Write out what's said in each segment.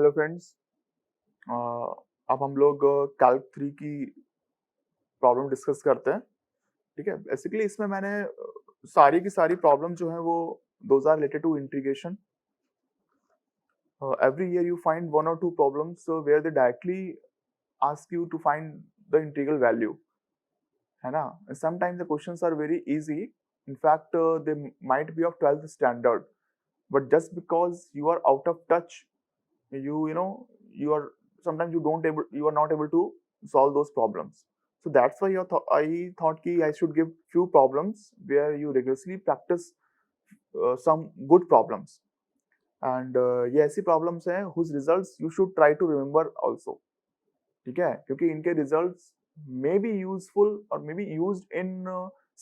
Hello friends. अब हम लोग कैल्क 3 की प्रॉब्लम डिस्कस करते हैं। ठीक है, बेसिकली इसमें मैंने सारी की सारी प्रॉब्लम जो है वो those are related to integration. Every year you find one or two problems where they directly ask you to find the integral value, है ना। Sometimes the questions are very easy, in fact they might be of 12th standard, but just because you are out of touch, you know you are sometimes you are not able to solve those problems. So that's why I thought ki I should give few problems where you rigorously practice some good problems, and ये ऐसी problems हैं whose results you should try to remember also. ठीक है, क्योंकि इनके results may be useful or may be used in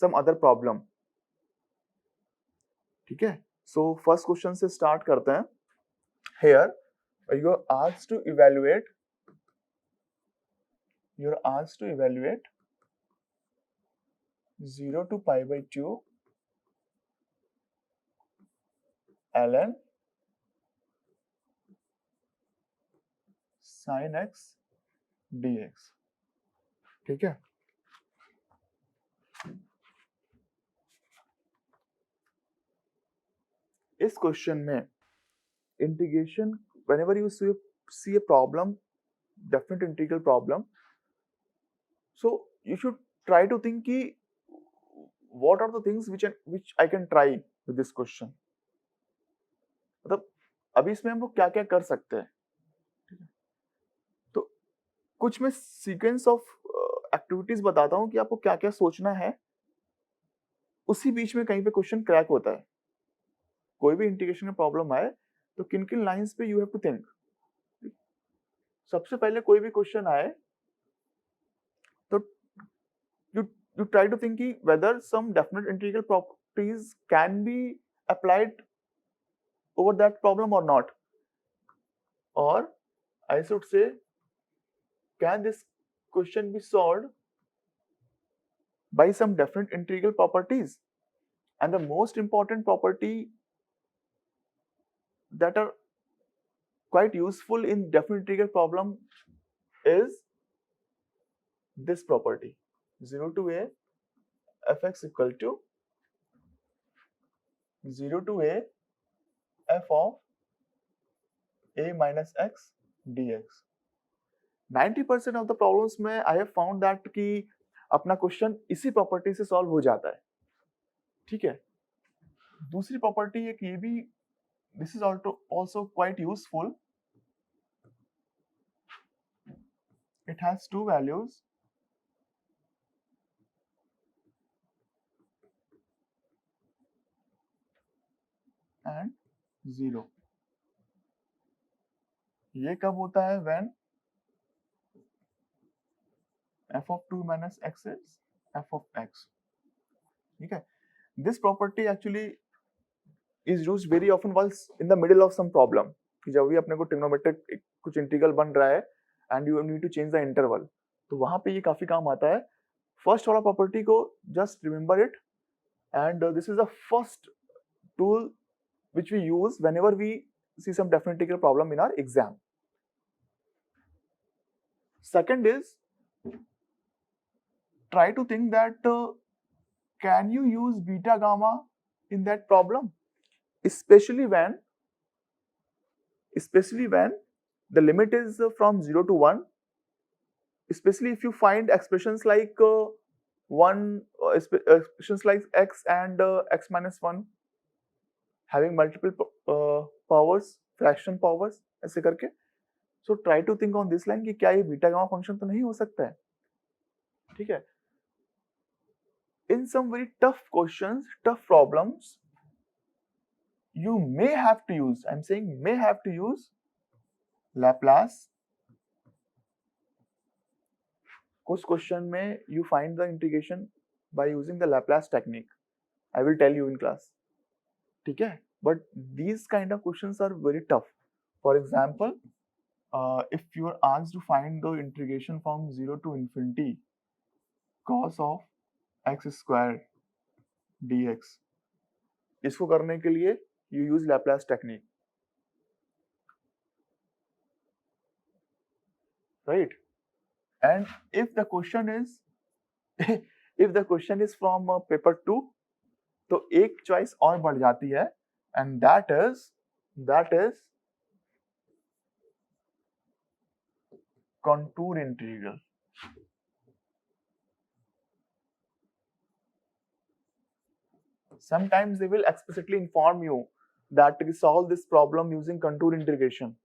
some other problem. ठीक है, so first question से start करते हैं. Here you are asked to evaluate 0 to pi by 2 ln sin x dx. ठीक है, इस क्वेश्चन में integration, whenever you see a problem, definite integral problem, so you should try to think कि what are the things which I can try with this question. मतलब अभी इसमें हम लोग क्या क्या कर सकते हैं. तो कुछ मैं सीक्वेंस ऑफ एक्टिविटीज बताता हूँ कि आपको क्या क्या सोचना है, उसी बीच में कहीं पे क्वेश्चन क्रैक होता है. कोई भी इंटीग्रेशन में प्रॉब्लम आए तो किन किन लाइंस पे यू हैव टू थिंक. सबसे पहले कोई भी क्वेश्चन आए तो you try to think कि whether some definite integral properties can be applied over that problem or not, or I should say can this question be solved by some definite integral properties. And the most important property that are quite useful in definite integral problem is this property, 0 to a fx equal to 0 to a f of a minus x dx. 90% of the problems में I have found that कि अपना question इसी property से solve हो जाता है. ठीक है, दूसरी प्रॉपर्टी एक ये भी, this is also quite useful. It has two values and 0. ये कब होता है? when f of 2 minus x is f of x. ठीक है, this property actually is used very often while in the middle of some problem. कि जब भी अपने को ट्रिग्नोमेट्रिक कुछ इंटीग्रल बन रहा है and you need to change the interval, तो वहां पे ये काफी काम आता है. फर्स्ट वाला प्रॉपर्टी को just remember it, and this is the first tool which we use whenever we see some definite integral problem in our exam. Second is, try to think that can you use beta gamma in that problem, especially when the limit is from 0 to 1, especially if you find expressions like expressions like x and x minus 1 having multiple powers, fraction powers, ऐसे करके. So try to think on this line कि क्या ये beta gamma function तो नहीं हो सकता है. ठीक है, in some very tough questions, tough problems, you may have to use, I'm saying may have to use Laplace. कुछ क्वेश्चन में you find the integration by using the Laplace technique. I will tell you in class. ठीक है, but these kind of questions are very tough. For example, if you are asked to find the integration from 0 to infinity cos of x square dx, इसको करने के लिए you use Laplace technique. right? And if the question is if the question is from paper 2, तो एक choice और बढ़ जाती है, and that is contour integral. Sometimes they will explicitly inform you that to solve this problem using contour integration.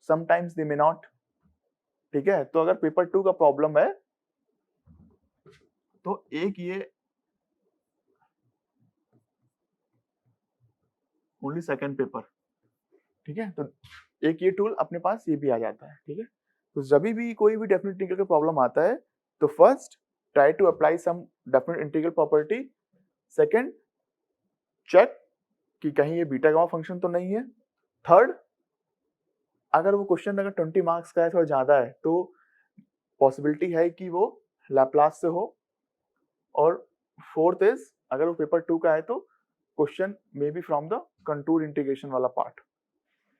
Sometimes they may not. ठीक है, तो अगर पेपर 2 का प्रॉब्लम है तो एक ये ओनली सेकंड पेपर, ठीक है, तो एक ये टूल अपने पास ये भी आ जाता है, ठीक है। तो जब भी कोई भी डेफिनेट इंटीग्रल का प्रॉब्लम आता है तो first try to apply some definite integral property, second check कि कहीं ये बीटा गामा फंक्शन तो नहीं है, थर्ड अगर वो क्वेश्चन अगर 20 मार्क्स का है थोड़ा ज्यादा है तो पॉसिबिलिटी है कि वो लैप्लास से हो, और फोर्थ इज अगर वो पेपर 2 का है तो question may be from the contour integration वाला पार्ट,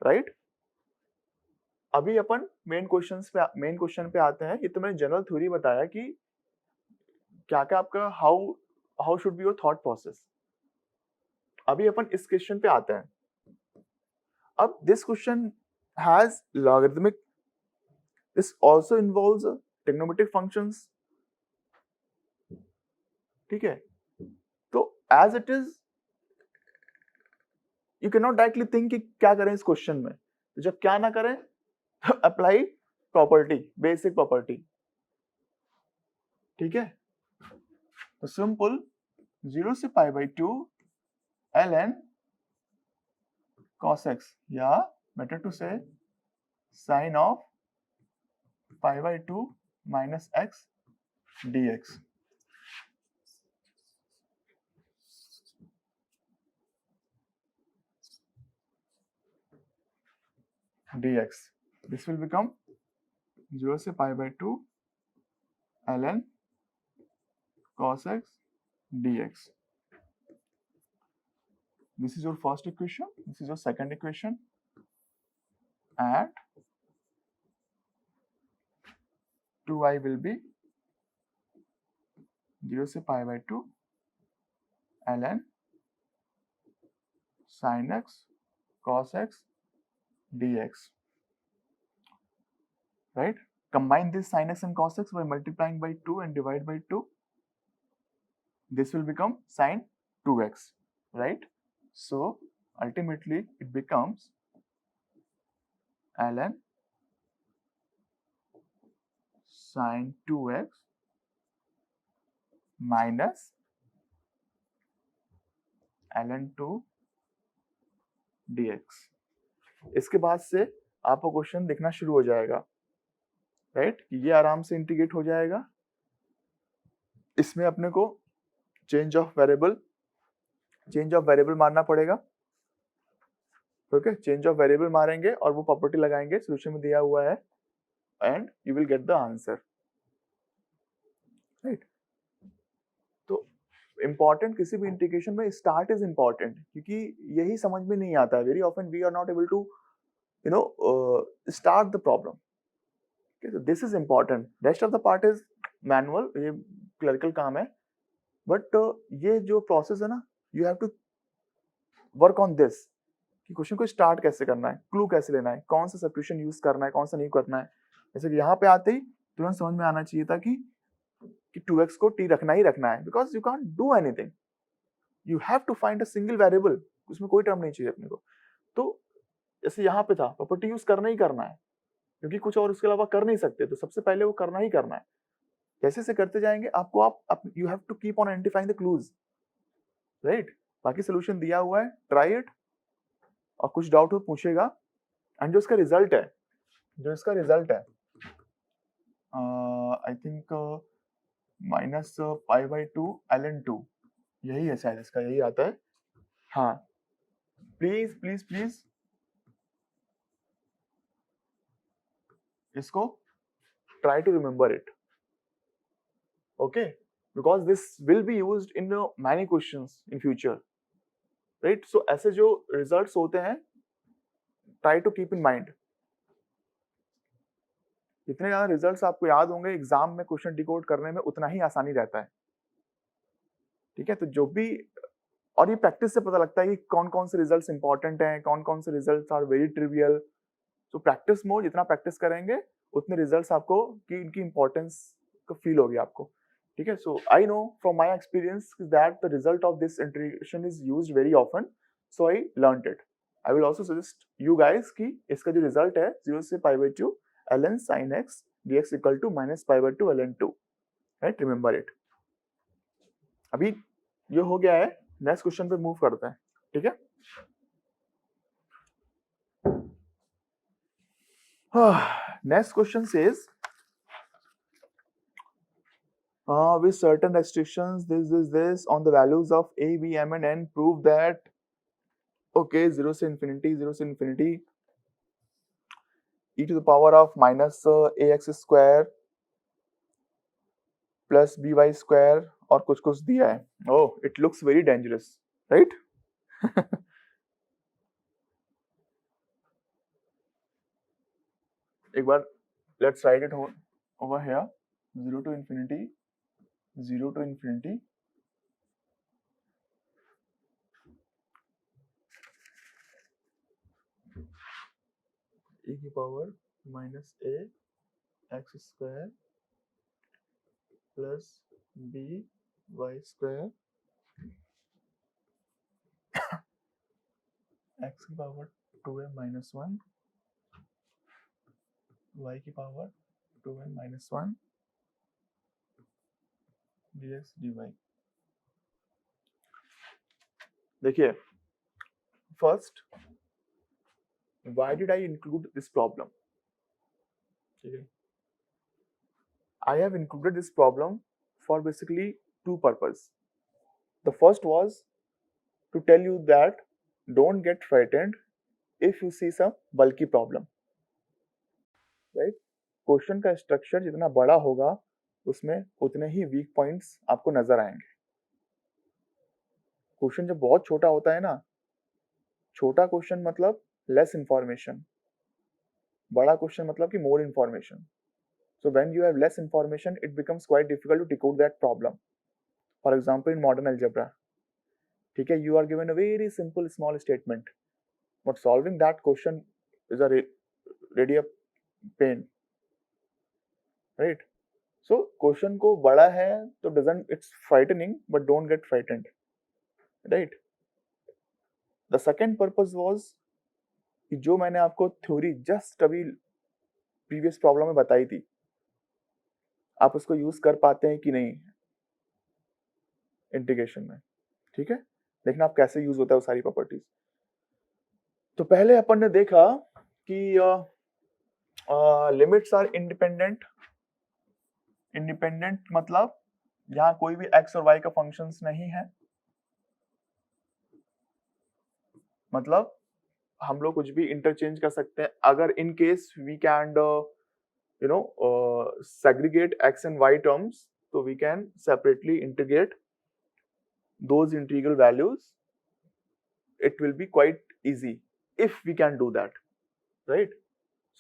राइट। अभी अपन मेन क्वेश्चन पे आते हैं। ये तो मैंने जनरल थ्योरी बताया कि क्या क्या आपका how should be your thought process. अभी अपन इस क्वेश्चन पे आते हैं। अब this question has logarithmic, this also involves trigonometric functions, ठीक है। तो as it is you can not directly think कि क्या करें इस क्वेश्चन में, तो जब क्या ना करें अप्लाई प्रॉपर्टी, बेसिक प्रॉपर्टी, ठीक है। तो सिंपल 0 से pi by 2 ln cos x, या better to say sine of pi by 2 minus x dx। dx this will become 0 से pi by 2 ln cos x dx. This is your first equation, this is your second equation, and 2y will be 0 से pi by 2 ln sin x cos x dx, right? Combine this sin x and cos x by multiplying by 2 and divide by 2. This will become sin 2x, right? So ultimately it becomes ln sin 2x minus ln 2 dx. इसके बाद से आपको question दिखना शुरू हो जाएगा, right? ये आराम से इंटीग्रेट हो जाएगा। इसमें अपने को चेंज ऑफ वेरिएबल मारना पड़ेगा, ओके। चेंज ऑफ वेरिएबल मारेंगे और वो प्रॉपर्टी लगाएंगे, सॉल्यूशन में दिया हुआ है, and you will get the answer, right. तो इंपॉर्टेंट किसी भी इंटीग्रेशन में स्टार्ट इज इंपॉर्टेंट, क्योंकि यही समझ में नहीं आता है। Very often we are not able to start the problem. Okay, so this is important. Rest of the part is manual, ये clerical काम है, but ये जो process है ना, you have to work on this कि क्वेश्चन को start कैसे करना है, क्लू कैसे लेना है, कौन सा सब्स्टिट्यूशन यूज करना है, कौन सा नहीं करना है। जैसे कि यहाँ पे आते ही तुरंत समझ में आना चाहिए था कि 2x को t रखना ही रखना है, because you can't do anything, you have to find a single variable, उसमें कोई टर्म नहीं चाहिए अपने को। तो जैसे यहाँ पे था, प्रॉपर्टी यूज करना ही करना है, क्योंकि कुछ और उसके अलावा कर नहीं सकते, तो सबसे पहले वो करना ही करना है। कैसे से करते जाएंगे आपको, आप you have to keep on identifying the clues, right. बाकी सोल्यूशन दिया हुआ है, ट्राई इट, और कुछ डाउट हो पूछेगा। एंड जो इसका रिजल्ट है I think minus pi by 2 ln 2, यही है शायद, इसका यही आता है। हाँ, प्लीज प्लीज प्लीज इसको try to remember it, okay, because this will be used in many questions in future, right? So ऐसे जो results होते हैं, try to keep in mind, जितने ज्यादा रिजल्ट्स आपको याद होंगे एग्जाम में क्वेश्चन डिकोड करने में उतना ही आसानी रहता है। ठीक है, तो जो भी, और ये प्रैक्टिस से पता लगता है कि कौन कौन से रिजल्ट्स इंपॉर्टेंट हैं, कौन कौन से रिजल्ट्स आर वेरी ट्रिवियल। तो प्रैक्टिस मोर, जितना प्रैक्टिस करेंगे उतने रिजल्ट्स आपको की इनकी इंपॉर्टेंस को फील होगी आपको। ठीक है, so I know from my experience that the result of this integration is used very often, so I learned it. I will also suggest you guys कि इसका जो रिजल्ट है 0 से π/2 ln sin x dx equal to -π/2 ln 2, right, remember it. अभी ये हो गया है, नेक्स्ट क्वेश्चन पे मूव करते हैं। ठीक है, next question says with certain restrictions this on the values of a, b, m and n prove that, okay, 0 से infinity e to the power of minus ax square plus by square और कुछ कुछ दिया है। oh, it looks very dangerous, right? एक बार let's write it over here, 0 to infinity e की power minus a x square plus b y square x की power 2m minus 1 y की power 2m minus 1 dx dy। देखिए, first, why did I include this problem? ठीक है, I have included this problem for basically two purposes. The first was to tell you that don't get frightened if you see some bulky problem, right? Question का structure जितना बड़ा होगा उसमें उतने ही week points आपको नजर आएंगे। क्वेश्चन जब बहुत छोटा होता है ना, छोटा क्वेश्चन मतलब लेस इंफॉर्मेशन, बड़ा क्वेश्चन मतलब कि more information. So when you have less information, it becomes quite difficult to decode that problem. For example, in modern algebra, ठीक है, you are given a very simple small statement, but solving that question is a really a pain, right? So question को बड़ा है तो doesn't, it's frightening, but don't get frightened, right? The second purpose was कि जो मैंने आपको theory just अभी previous problem में बताई थी, आप उसको यूज कर पाते हैं कि नहीं इंटीग्रेशन में। ठीक है, देखना आप कैसे यूज होता है वो सारी प्रॉपर्टीज। तो पहले अपन ने देखा कि लिमिट्स आर इंडिपेंडेंट। इंडिपेंडेंट मतलब यहाँ कोई भी एक्स और वाई का फंक्शंस नहीं है, मतलब हम लोग कुछ भी इंटरचेंज कर सकते हैं। अगर in case we can segregate x and y terms, so we can separately integrate those integral values. It will be quite easy if we can do that, right?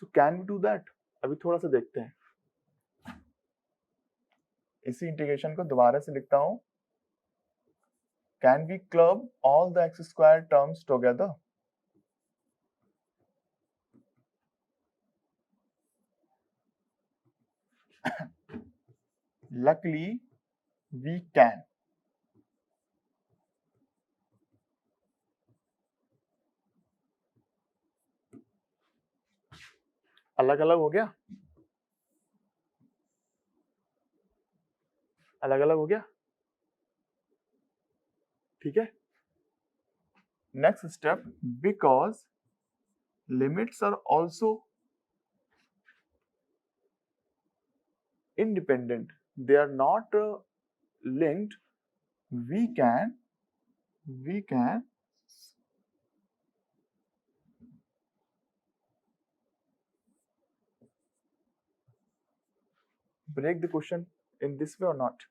So can we do that? अभी थोड़ा सा देखते हैं। इसी integration को दोबारा से लिखता हूं। Can we club all the x square terms together? Luckily we can. अलग अलग हो गया, अलग अलग हो गया, ठीक है। Next step, because limits are also independent, they are not linked, we can break the question in this way or not?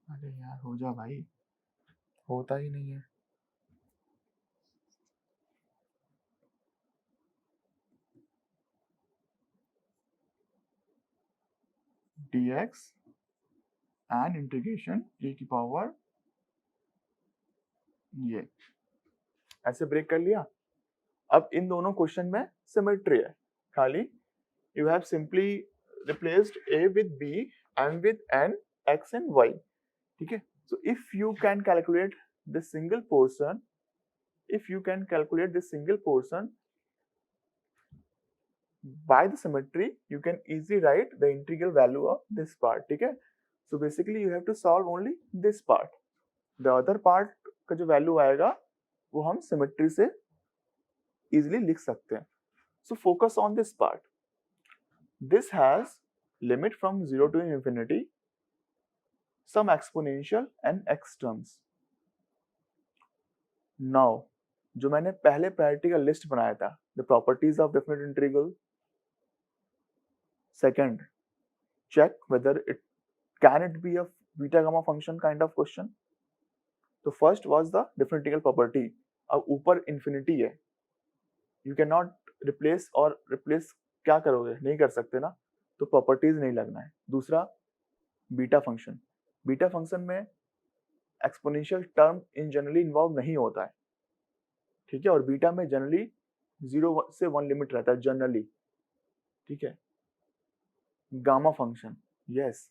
अरे यार हो जा भाई। होता ही नहीं है। dx एंड इंटीग्रेशन e की पावर ये ऐसे ब्रेक कर लिया। अब इन दोनों क्वेश्चन में सिमेट्री है, खाली you have simply replaced a with b and with n, x and y, ठीक है। so if you can calculate this single portion, if you can calculate this single portion by the symmetry, you can easily write the integral value of this part, ठीक है। so basically you have to solve only this part, the other part का जो value आएगा वो हम symmetry से easily लिख सकते हैं। so focus on this part. This has limit from 0 to infinity, some exponential and x terms. Now, जो मैंने पहले प्रायोरिटी का लिस्ट बनाया था, the properties of definite integral. Second, check whether it be a beta gamma function kind of question. तो first was the definite integral property. अब ऊपर infinity है, you cannot replace और replace क्या करोगे, नहीं कर सकते ना, तो properties नहीं लगना है। दूसरा बीटा फंक्शन, बीटा फंक्शन में exponential term in generally involve नहीं होता है, ठीक है, और बीटा में जनरली 0 से 1 लिमिट रहता है जनरली, ठीक है। Gamma function, yes,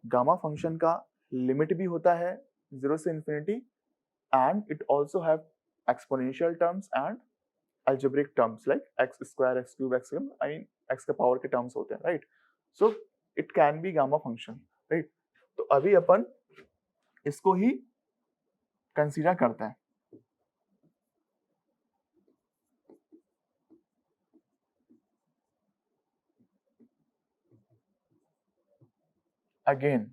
gamma function का लिमिट भी होता है 0 से infinity, and it also have exponential terms and algebraic terms like x square, x cube, x I mean x का पावर के टर्म्स होते हैं, right. So it can be gamma function, right. तो अभी अपन इसको ही कंसीडर करते हैं। अगेन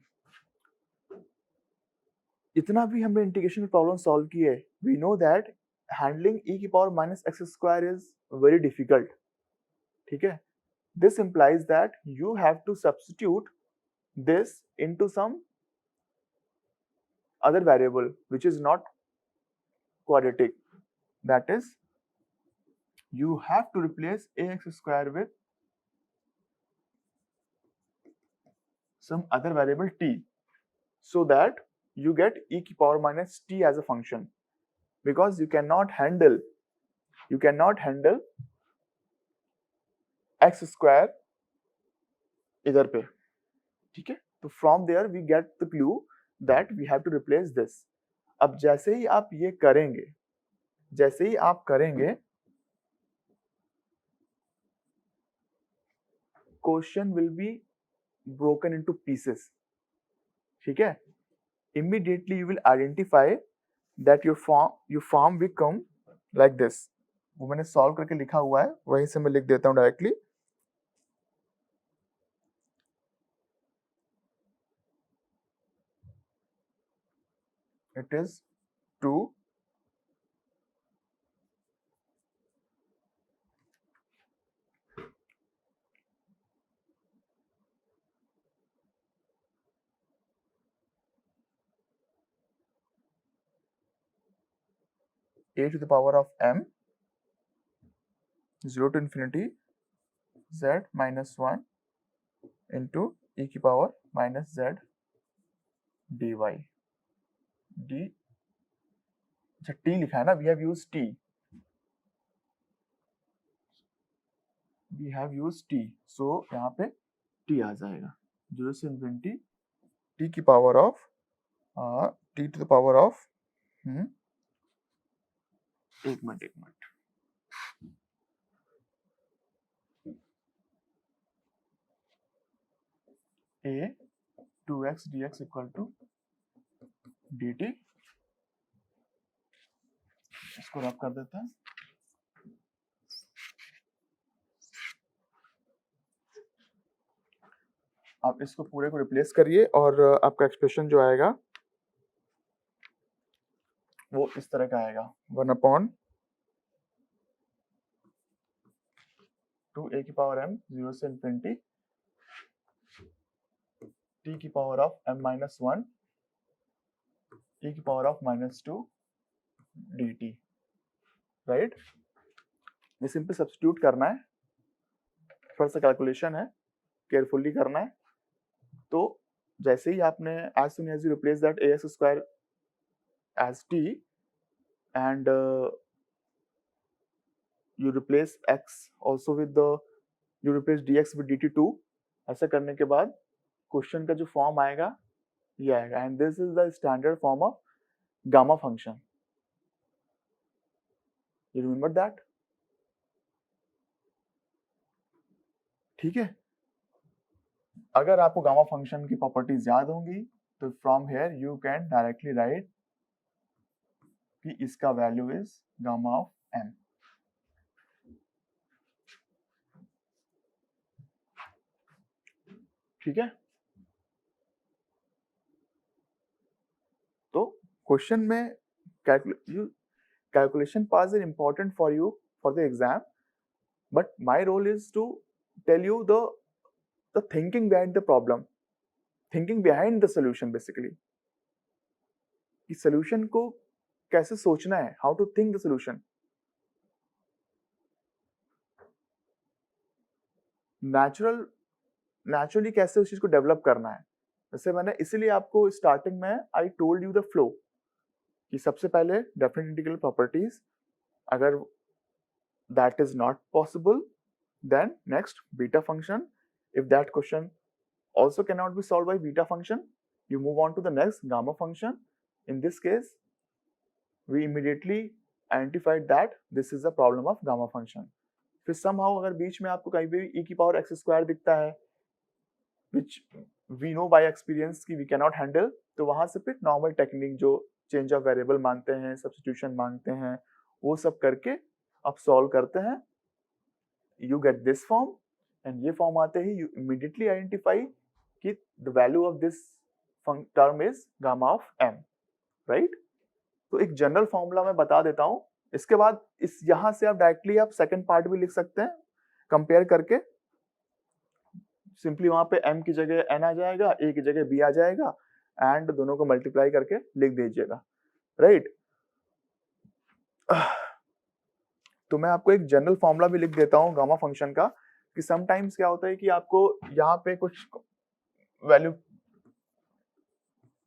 इतना भी हमने इंटीग्रेशन प्रॉब्लम सॉल्व की है, we know that handling e की power minus x square is very difficult, ठीक है। This implies that you have to substitute this into some other variable which is not quadratic, that is you have to replace ax square with some other variable t, so that you get e की power minus t as a function, because you cannot handle x square इधर पे, ठीक है। तो from there we get the clue that we have to replace this. अब जैसे ही आप ये करेंगे, जैसे ही आप करेंगे, question will be broken into pieces, ठीक है। immediately you will identify that your form become like this. वो मैंने सॉल्व करके लिखा हुआ है, वहीं से मैं लिख देता हूं directly. It is 2 a to the power of m 0 to infinity z minus 1 into e की power minus z dy d, अच्छा t लिखा है ना, we have used t, so यहाँ पे t आ जाएगा 0 से infinity t की power of t to the power of एक minute a 2x dx equal to dt, इसको रब कर देते हैं। आप इसको पूरे को रिप्लेस करिए और आपका एक्सप्रेशन जो आएगा वो इस तरह का आएगा, 1/2a की पावर m 0 से इंफिनिटी t की power of m minus 1 e की पावर ऑफ -2 dt, राइट। ये सिंपल सब्स्टिट्यूट करना है, थोड़ा सा कैलकुलेशन है, केयरफुली करना है। तो जैसे ही आपने as soon as you replace that ax square as t and you replace x also with the you replace dx with dt2, ऐसा करने के बाद क्वेश्चन का जो फॉर्म आएगा ये आएगा, and this is the standard form of gamma function. You remember that? ठीक है। अगर आपको गामा फंक्शन की प्रॉपर्टीज याद होंगी तो from here you can directly write कि इसका value is gamma of m. ठीक है। तो क्वेश्चन में calculation parts are important for you for the exam, but my role is to tell you the thinking behind the problem, thinking behind the solution basically, कि solution को कैसे सोचना है, how to think the solution। naturally कैसे उस चीज को develop करना है। जैसे मैंने इसीलिए आपको स्टार्टिंग में I told you the flow कि सबसे पहले डेफिनेट इंटीग्रल प्रॉपर्टीज, अगर that is not possible then next beta function. If that question also cannot be solved by beta function, you move on to the next gamma function. In this case we immediately identified that this is the problem of gamma function। फिर somehow अगर बीच में आपको कहीं भी e की power x square दिखता है which we know by experience कि we cannot handle, तो वहां से फिर नॉर्मल टेक्निक जो चेंज ऑफ वेरिएबल मांगते हैं, सब्स्टिट्यूशन मांगते हैं, वो सब करके आप सॉल्व करते हैं। You get this form, and ये फॉर्म आते ही you immediately identify कि the value of this term is gamma of m, right? तो एक जनरल फॉर्मूला मैं बता देता हूँ, इसके बाद इस यहाँ से आप डायरेक्टली आप सेकंड पार्ट भी लिख सकते हैं कंपेयर करके। सिंपली वहां पे m की जगह n आ जाएगा, a की जगह b आ जाएगा, एंड दोनों को मल्टीप्लाई करके लिख दीजिएगा, राइट। तो मैं आपको एक जनरल फॉर्मूला भी लिख देता हूँ गामा फंक्शन का, कि समटाइम्स क्या होता है कि आपको यहाँ पे कुछ वैल्यू,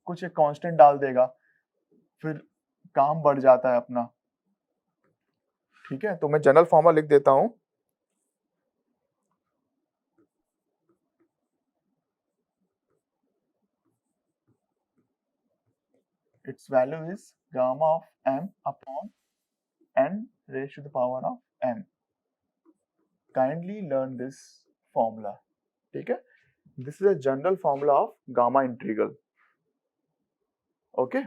कुछ एक कांस्टेंट डाल देगा, फिर काम बढ़ जाता है अपना। ठीक है, तो मैं जनरल फॉर्मूला लिख देता हूँ। Its value is gamma of m upon n raised to the power of n। Kindly learn this formula। ठीक है, this is a general formula of gamma integral। Okay।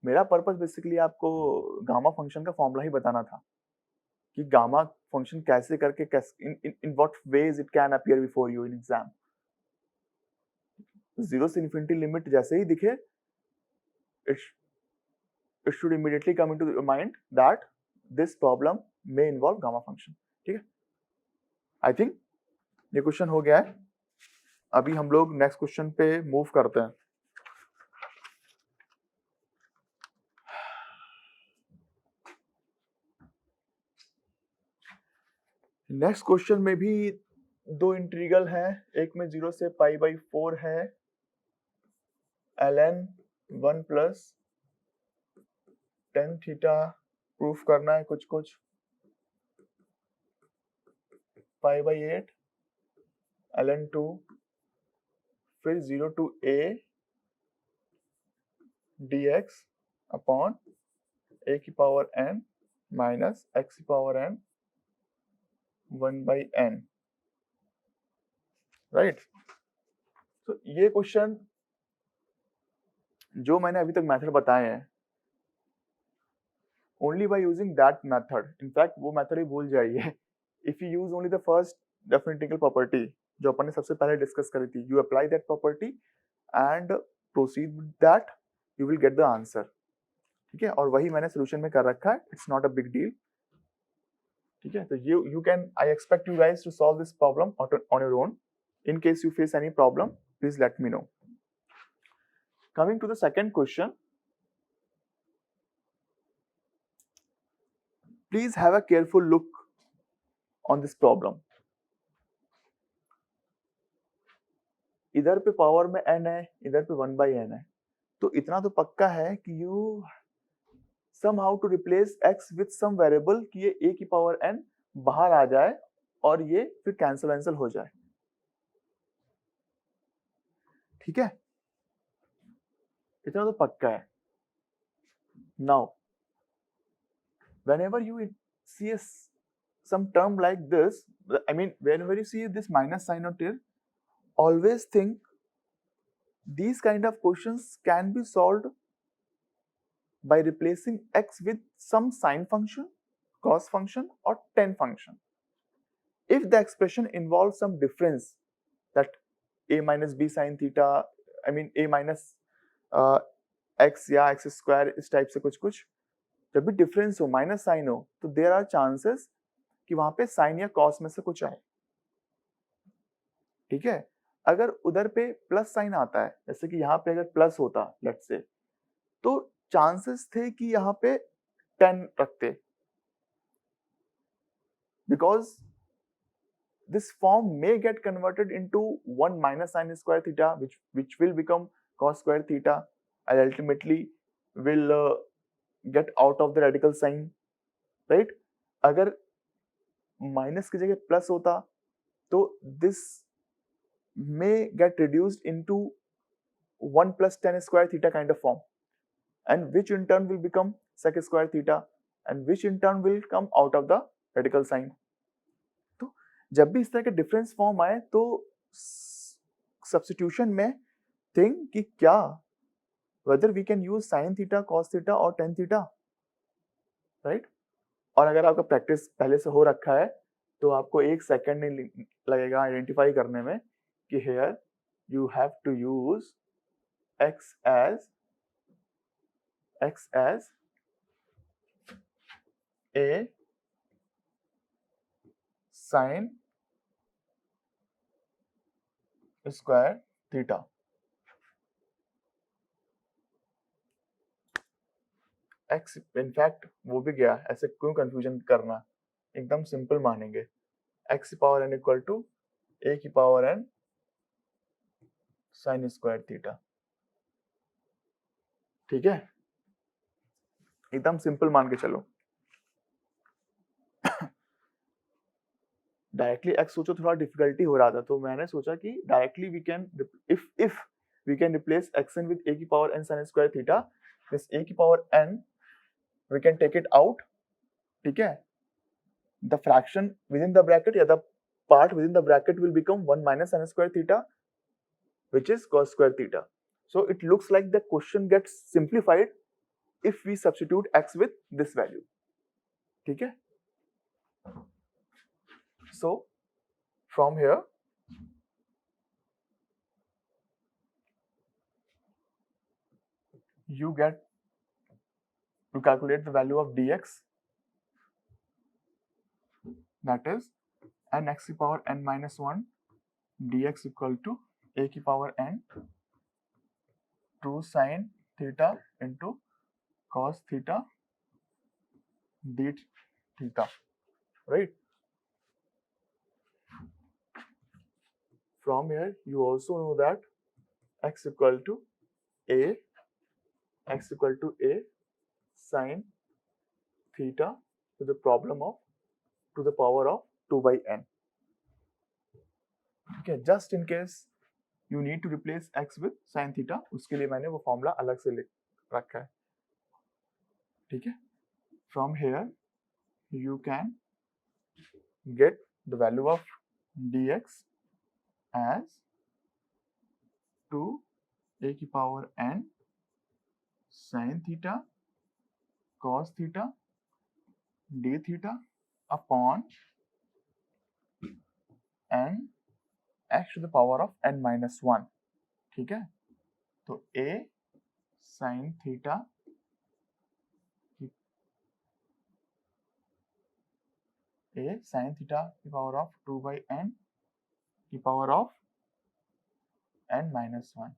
मेरा पर्पस बेसिकली आपको gamma function का formula ही बताना था कि gamma function कैसे करके in what ways it can appear before you in exam. Zero से इन्फिनिटी लिमिट जैसे ही दिखे, it should immediately come into your mind that this problem may involve gamma function। ठीक है, आई थिंक ये question हो गया है। अभी हम लोग नेक्स्ट क्वेश्चन पे मूव करते हैं। नेक्स्ट क्वेश्चन में भी दो इंटीग्रल है, एक में 0 से π/4 है, ln 1 plus tan theta proof करना है, कुछ π/8 ln 2, फिर 0 to a dx upon a की पावर n माइनस x की पावर n 1/n, राइट। तो ये क्वेश्चन जो मैंने अभी तक मेथड बताए हैं, only by using that method, in fact वो मेथड ही भूल जाइए। If you use only the first definite integral property जो अपन ने सबसे पहले डिस्कस करी थी, you apply that property and proceed with that, you will get the answer. ठीक है, और वही मैंने सोल्यूशन में कर रखा है, it's not a big deal. ठीक है, तो you can, I expect you guys to solve this problem on your own. In case you face any problem, please let me know. Coming to the second question, please have a careful look on this problem. इधर पे power में n है, इधर पे 1/n है, तो इतना तो पक्का है कि you somehow to replace x with some variable कि ये a की पावर n बाहर आ जाए और ये फिर कैंसिल हो जाए, ठीक है, इतना तो पक्का है. Now, whenever you see some term like this, I mean, whenever you see this minus sign or till, always think these kind of questions can be solved by replacing x with some sine function, cos function, or tan function. If the expression involves some difference, that a minus b sine theta, I mean a minus x या x square इस type से कुछ जब भी difference हो, minus sign हो, तो there are chances कि वहां पे साइन या कॉस में से कुछ आए, ठीक है. अगर उधर पे प्लस साइन आता है, जैसे कि यहाँ पे अगर प्लस होता लेट्स से, तो चांसेस थे कि यहाँ पे 10 रखते, because this form may get converted into 1 minus sine square theta, which will become cos square theta, and ultimately will get out of the radical sign, right? अगर minus की जगह plus होता तो this may get reduced into 1 plus tan square theta kind of form, and which in turn will become sec square theta, and which in turn will come out of the radical sign. तो जब भी इस तरह के difference form आए तो substitution में think कि क्या whether we can use sin theta, cos theta और tan theta, right? और अगर आपका प्रैक्टिस पहले से हो रखा है तो आपको 1 सेकंड नहीं लगेगा आइडेंटिफाई करने में कि here you have to use x as a sin square theta. x in fact वो भी गया, ऐसे क्यों कंफ्यूजन करना, एकदम सिंपल मानेंगे, x की power n equal to a की power n sine square theta, ठीक है, एकदम सिंपल मान के चलो. डायरेक्टली x सोचो थोड़ा डिफिकल्टी हो रहा था, तो मैंने सोचा कि directly we can if we can replace xn with a की power n sin square theta, this a की power n we can take it out, ठीक है, the fraction within the bracket या the part within the bracket will become 1 minus sin square theta, which is cos square theta. So it looks like the question gets simplified if we substitute x with this value, ठीक है. So from here you get to calculate the value of dx, that is n x की power n minus 1 dx equal to a की power n 2 sin theta into cos theta d theta, right? From here you also know that x equal to a sin theta to the power of 2 by n. Okay, just in case you need to replace x with sin theta, उसके लिए मैंने वो formula अलग से लिख रखा है, ठीक है. From here you can get the value of dx as 2 a की power n sin theta cos theta d theta upon n x to the power of n minus 1, ठीक है. तो a sin theta a sin theta की power of 2/n की power of n minus 1.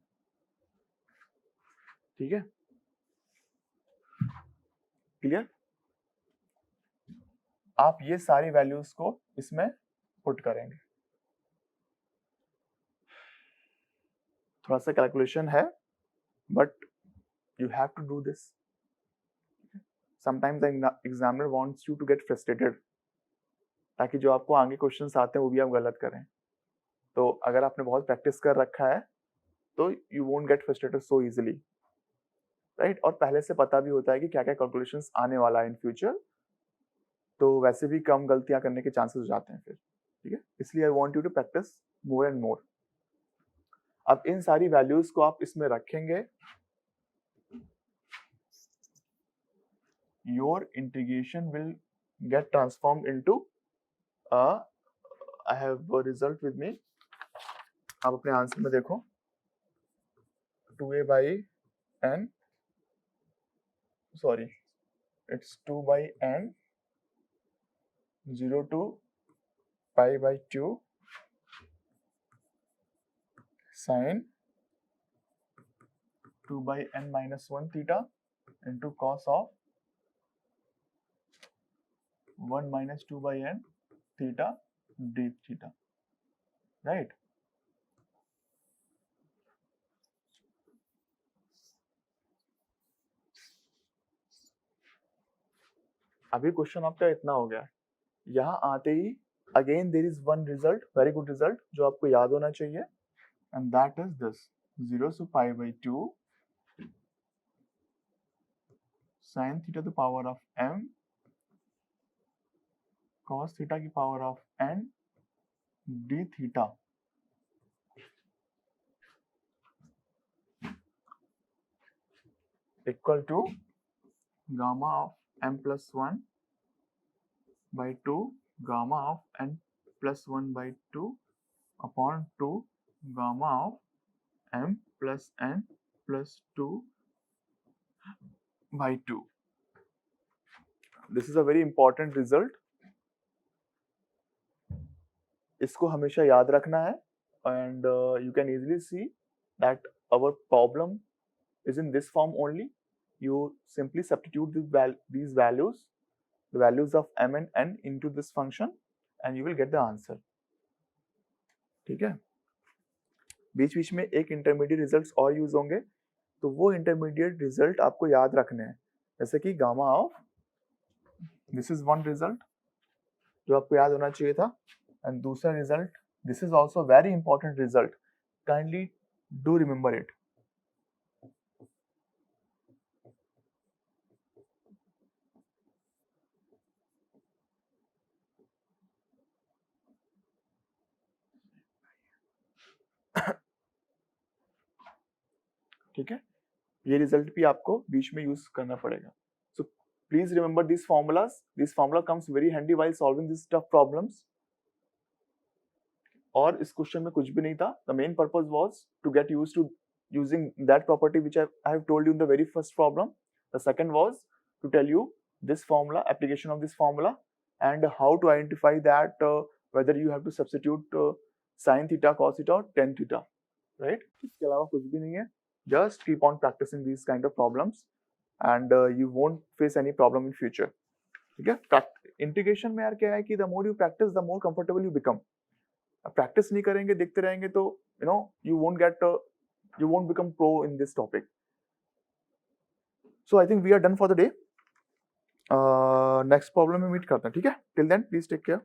ठीक है, clear? आप ये सारी वैल्यूज को इसमें पुट करेंगे. थोड़ा सा कैलकुलेशन है, but you have to do this. Sometimes the examiner wants you to get frustrated, ताकि जो आपको आगे क्वेश्चंस आते हैं वो भी आप गलत करें. तो अगर आपने बहुत प्रैक्टिस कर रखा है तो you won't get frustrated so easily, right? और पहले से पता भी होता है कि क्या क्या कैलकुलेशंस आने वाला है इन फ्यूचर, तो वैसे भी कम गलतियां करने के चांसेस हो जाते हैं फिर. ठीक है, इसलिए I want you to practise more and more. अब इन सारी वैल्यूज को आप इसमें रखेंगे. Your integration will get transformed into I have a result with me. आप अपने आंसर में देखो 2a/n, sorry, it's 2/n 0 to pi/2 sin 2/n minus 1 theta into cos of 1 minus 2/n theta d theta, right? अभी question आपका इतना हो गया. यहाँ आते ही again there is one result, very good result, जो आपको याद होना चाहिए, and that is this 0 to pi/2 sin theta to the power of m cos theta की power of n d theta equal to gamma of m plus 1 by 2 gamma of n plus 1 by 2 upon 2 gamma of m plus n plus 2 by 2. This is a very important result. इसको हमेशा याद रखना है, and you can easily see that our problem is in this form only. You simply substitute these values, the values of m and n into this function, and you will get the answer. ठीक है, बीच बीच में एक intermediate results और use होंगे, तो वो intermediate result आपको याद रखने हैं. जैसे कि gamma of, this is one result जो आपको याद होना चाहिए था, एंड दूसरा result, this is also very important result, kindly do remember it. ठीक है, ये रिजल्ट भी आपको बीच में यूज करना पड़ेगा. So please remember this formulas. This formula comes very handy while solving this tough problems. और इस क्वेश्चन में कुछ भी नहीं था. The main purpose was to get used to using that property which I have told you in the very first problem. The second was to tell you this formula, application of this formula, and how to identify that whether you have to substitute sin theta, cos theta, or tan theta, right? इसके अलावा कुछ भी नहीं है. Just keep on practicing these kind of problems, and you won't face any problem in future. ठीक है, integration में यार क्या है कि the more you practice, the more comfortable you become. Practice नहीं करेंगे, देखते रहेंगे, तो you won't become pro in this topic. So I think we are done for the day. Next problem में meet करते हैं. ठीक है, till then please take care.